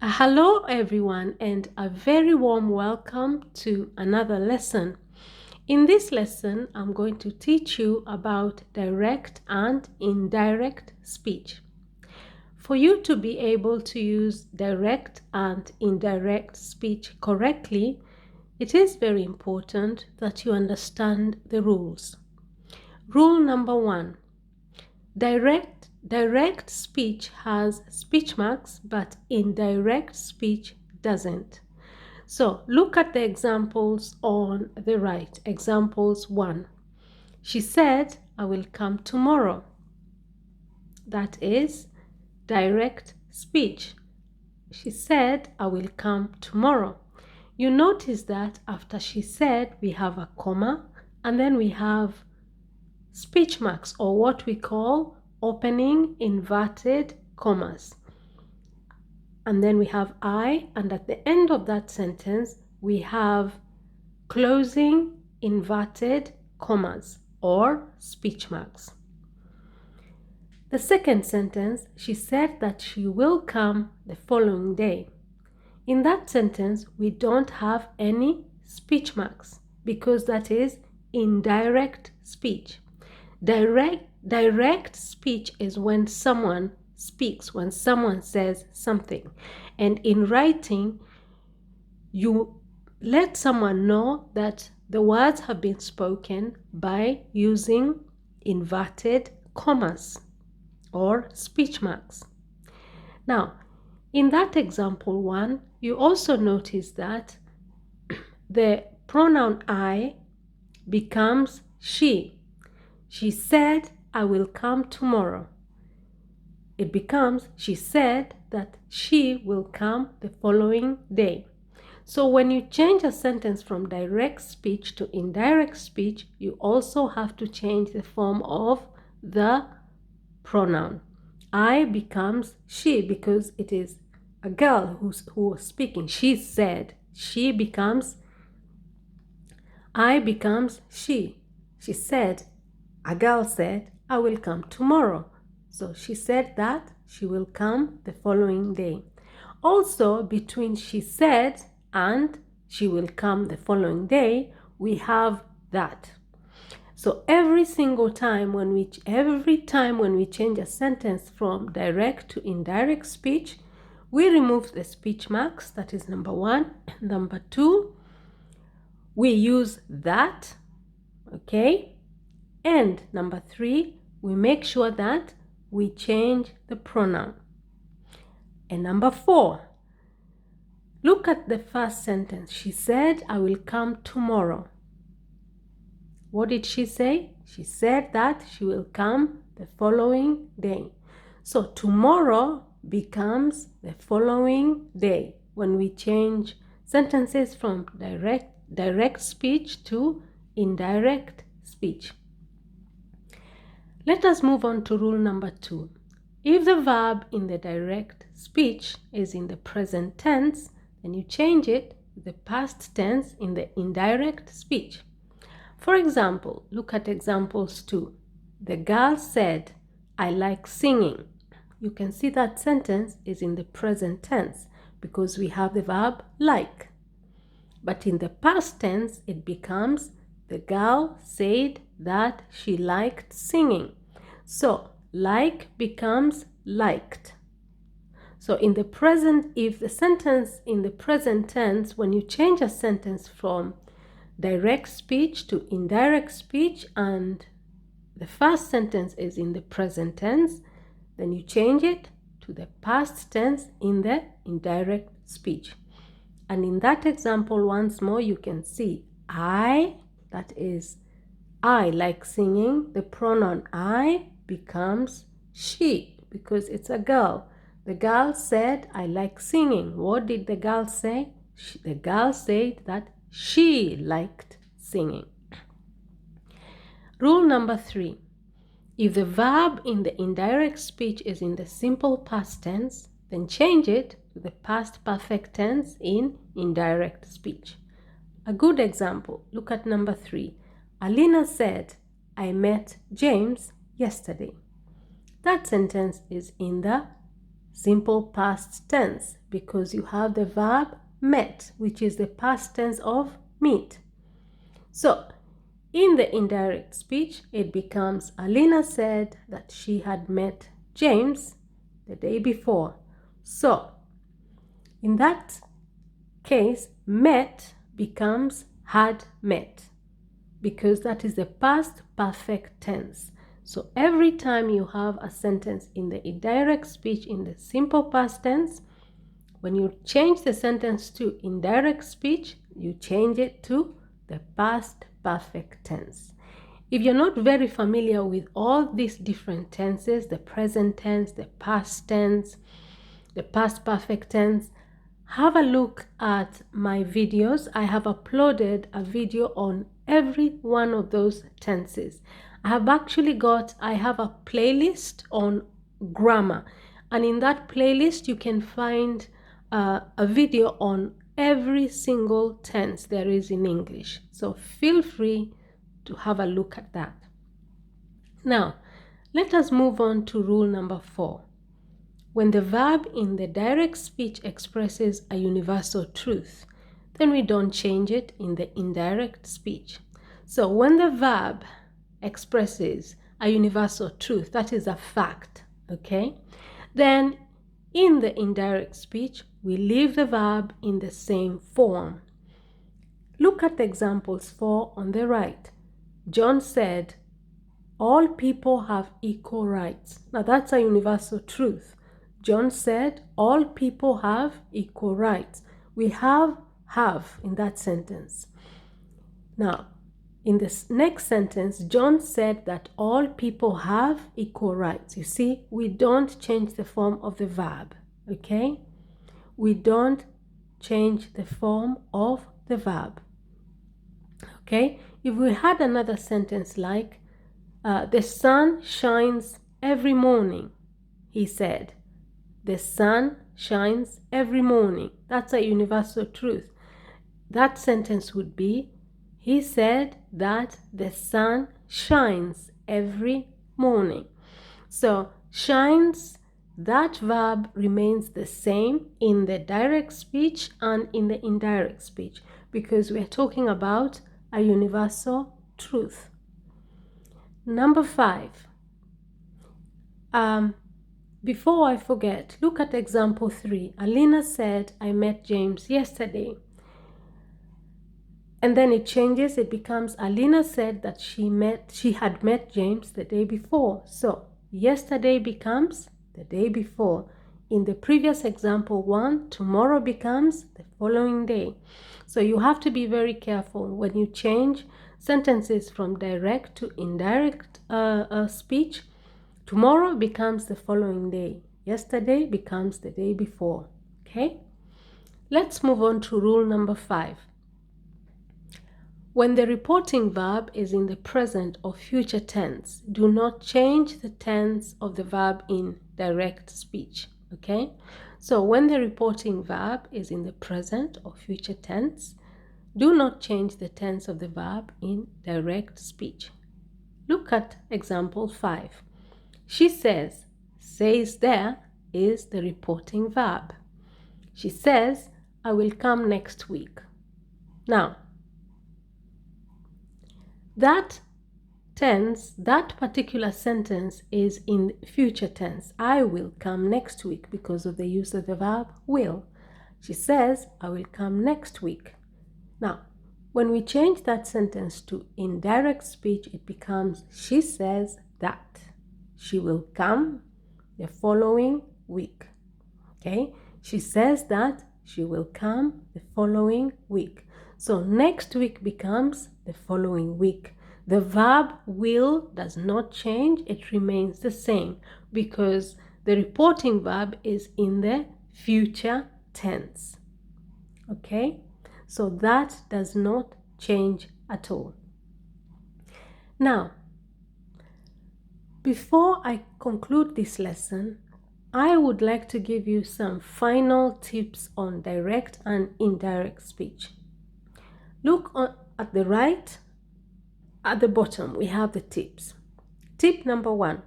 Hello everyone and a very warm welcome to another lesson. In this lesson, I'm going to teach you about direct and indirect speech. For you to be able to use direct and indirect speech correctly, it is very important that you understand the rules. Rule number 1. Direct speech has speech marks, but indirect speech doesn't. So look at the examples on the right. Examples 1. She said, I will come tomorrow. That is direct speech. She said, I will come tomorrow. You notice that after she said, we have a comma and then we have speech marks, or what we call opening inverted commas. And then we have I, and at the end of that sentence, we have closing inverted commas or speech marks. The second sentence, she said that she will come the following day. In that sentence, we don't have any speech because that is indirect speech. Direct speech is when someone speaks, when someone says something. And in writing, you let someone know that the words have been spoken by using inverted commas or speech marks. Now, in that example 1, you also notice that the pronoun I becomes she. She said, I will come tomorrow. It becomes, she said that she will come the following day. So when you change a sentence from direct speech to indirect speech, you also have to change the form of the pronoun. I becomes she because it is a girl who was speaking. She said. She becomes, I becomes she. She said, a girl said, I will come tomorrow. So she said that she will come the following day. Also, between she said and she will come the following day, we have that. So every time when we change a sentence from direct to indirect speech, we remove the speech marks. That is number 1. Number 2, we use that, okay? And number 3, we make sure that we change the pronoun. And number 4, look at the first sentence. She said, I will come tomorrow. What did she say? She said that she will come the following day. So tomorrow becomes the following day when we change sentences from direct speech to indirect speech. Let us move on to rule number 2. If the verb in the direct speech is in the present tense, then you change it to the past tense in the indirect speech. For example, look at examples 2. The girl said, I like singing. You can see that sentence is in the present tense because we have the verb like. But in the past tense, it becomes, the girl said that she liked singing. So, like becomes liked. So in the present, if the sentence in the present tense, when you change a sentence from direct speech to indirect speech and the first sentence is in the present tense, then you change it to the past tense in the indirect speech. And in that example, once more, you can see I, that is, I like singing. The pronoun I becomes she because it's a girl. The girl said, I like singing. What did the girl say? The girl said that she liked singing. Rule number 3. If the verb in the indirect speech is in the simple past tense, then change it to the past perfect tense in indirect speech. A good example, look at number 3. Alina said, I met James yesterday. That sentence is in the simple past tense because you have the verb met, which is the past tense of meet. So, in the indirect speech, it becomes Alina said that she had met James the day before. So, in that case, met becomes had met because that is the past perfect tense. So every time you have a sentence in the indirect speech in the simple past tense, when you change the sentence to indirect speech, you change it to the past perfect tense. If you're not very familiar with all these different tenses, the present tense, the past tense, the past perfect tense, have a look at my videos. I have uploaded a video on every one of those tenses. I have a playlist on grammar, and in that playlist you can find a video on every single tense there is in English. So feel free to have a look at that. Now, let us move on to rule number 4. When the verb in the direct speech expresses a universal truth, then we don't change it in the indirect speech. So when the verb expresses a universal truth, that is a fact, okay? Then in the indirect speech, we leave the verb in the same form. Look at examples 4 on the right. John said, all people have equal rights. Now that's a universal truth. John said, all people have equal rights. We have in that sentence. Now, in this next sentence, John said that all people have equal rights. You see, we don't change the form of the verb, okay? We don't change the form of the verb, okay? If we had another sentence like, the sun shines every morning, he said. The sun shines every morning. That's a universal truth. That sentence would be, he said that the sun shines every morning. So shines, that verb remains the same in the direct speech and in the indirect speech because we're talking about a universal truth. Number 5. Before I forget, look at example 3. Alina said, I met James yesterday. And then it changes, it becomes Alina said that she had met James the day before. So yesterday becomes the day before. In the previous example 1, tomorrow becomes the following day. So you have to be very careful when you change sentences from direct to indirect speech. Tomorrow becomes the following day. Yesterday becomes the day before. Okay? Let's move on to rule number 5. When the reporting verb is in the present or future tense, do not change the tense of the verb in direct speech. Okay? So when the reporting verb is in the present or future tense, do not change the tense of the verb in direct speech. Look at example 5. She says there is the reporting verb. She says, I will come next week. Now, that tense, that particular sentence is in future tense. I will come next week because of the use of the verb will. She says, I will come next week. Now, when we change that sentence to indirect speech, it becomes she says that she will come the following week. Okay? She says that she will come the following week. So next week becomes the following week. The verb will does not change. It remains the same because the reporting verb is in the future tense. Okay? So that does not change at all. Now, before I conclude this lesson, I would like to give you some final tips on direct and indirect speech. Look at the right, at the bottom, we have the tips. Tip number 1.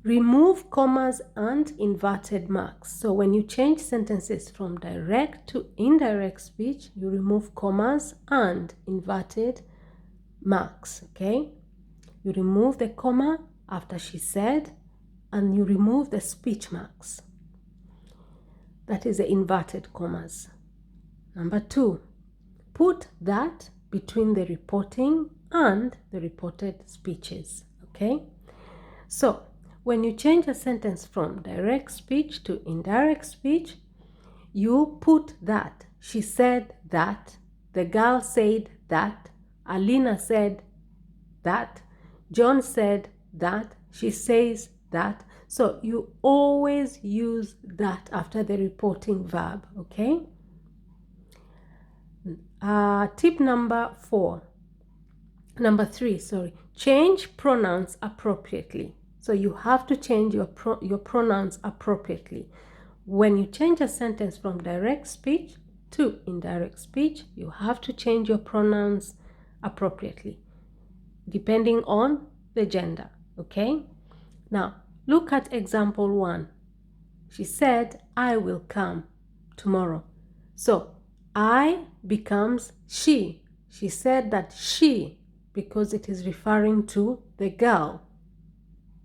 Remove commas and inverted marks. So when you change sentences from direct to indirect speech, you remove commas and inverted marks, okay? You remove the comma after she said, and you remove the speech marks. That is the inverted commas. Number 2, put that between the reporting and the reported speeches, okay? So when you change a sentence from direct speech to indirect speech, you put that. She said that. The girl said that. Alina said that. John said that. She says that. So you always use that after the reporting verb, okay? Tip number 3, change pronouns appropriately. So you have to change your pronouns appropriately. When you change a sentence from direct speech to indirect speech, you have to change your pronouns appropriately, depending on the gender, okay? Now, look at example 1. She said, I will come tomorrow. So, I becomes she. She said that she, because it is referring to the girl.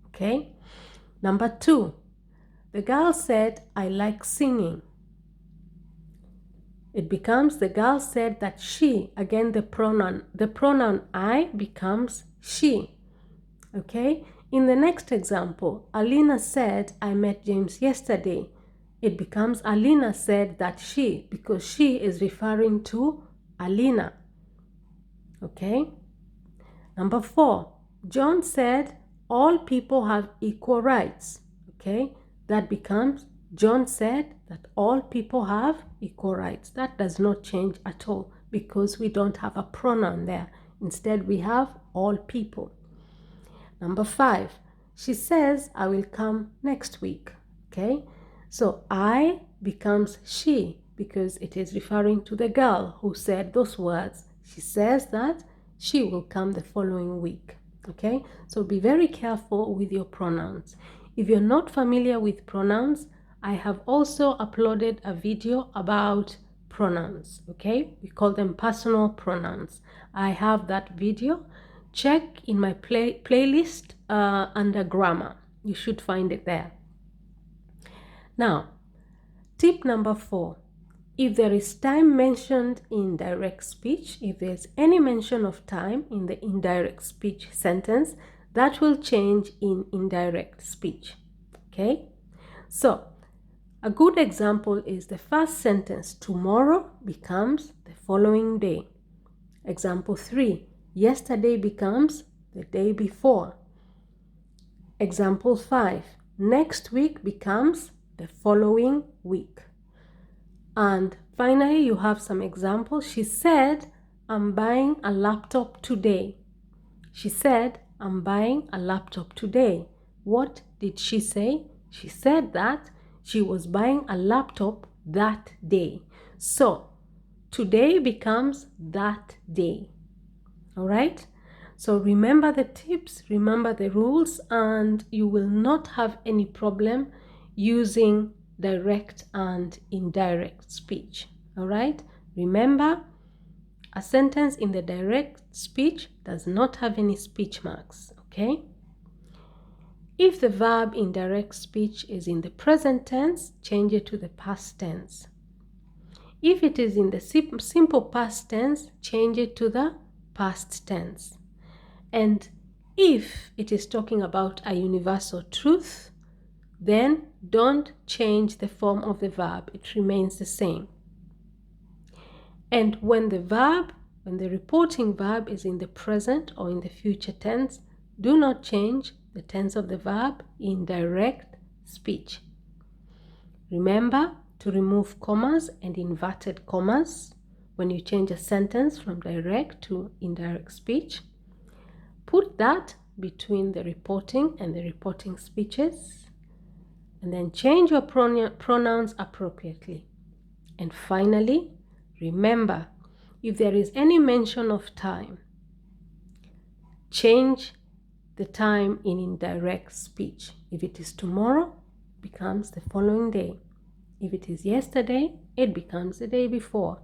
Okay? Number 2, the girl said, I like singing. It becomes the girl said that she, again the pronoun I becomes she. Okay? In the next example, Alina said, I met James yesterday. It becomes Alina said that she, because she is referring to Alina. Okay? Number 4, John said, all people have equal rights. Okay? That becomes John said that all people have equal rights. That does not change at all because we don't have a pronoun there. Instead, we have all people. Number 5, she says, I will come next week. Okay? So I becomes she because it is referring to the girl who said those words. She says that she will come the following week. Okay? So be very careful with your pronouns. If you're not familiar with pronouns, I have also uploaded a video about pronouns. Okay? We call them personal pronouns. I have that video. Check in my playlist under grammar. You should find it there. Now, tip number 4. If there is time mentioned in direct speech, if there's any mention of time in the indirect speech sentence, that will change in indirect speech. Okay? So, a good example is the first sentence, tomorrow becomes the following day. Example 3, yesterday becomes the day before. Example 5, next week becomes the following week. And finally, you have some examples. She said, I'm buying a laptop today. She said, I'm buying a laptop today. What did she say? She said that she was buying a laptop that day. So, today becomes that day. All right? So remember the tips, remember the rules, and you will not have any problem using direct and indirect speech. All right? Remember, a sentence in the direct speech does not have any speech marks. Okay? If the verb in direct speech is in the present tense, change it to the past tense. If it is in the simple past tense, change it to the past tense. And if it is talking about a universal truth, then don't change the form of the verb. It remains the same. And when the reporting verb is in the present or in the future tense, do not change the tense of the verb in direct speech. Remember to remove commas and inverted commas when you change a sentence from direct to indirect speech. Put that between the reporting and the reporting speeches, and then change your pronouns appropriately. And finally, remember, if there is any mention of time, change the time in indirect speech. If it is tomorrow, it becomes the following day. If it is yesterday, it becomes the day before.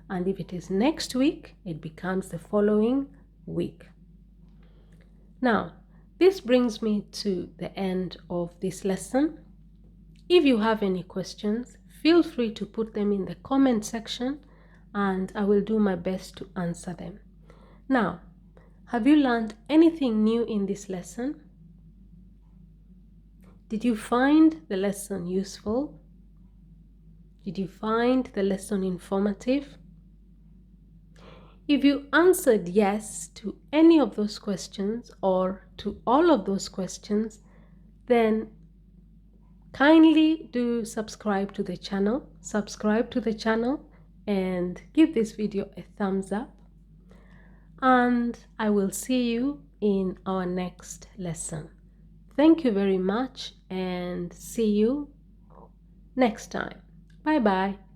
And if it is next week, it becomes the following week. Now, this brings me to the end of this lesson. If you have any questions, feel free to put them in the comment section and I will do my best to answer them. Now, have you learned anything new in this lesson? Did you find the lesson useful? Did you find the lesson informative? If you answered yes to any of those questions or to all of those questions, then kindly do subscribe to the channel. And give this video a thumbs up. And I will see you in our next lesson. Thank you very much and see you next time. Bye bye.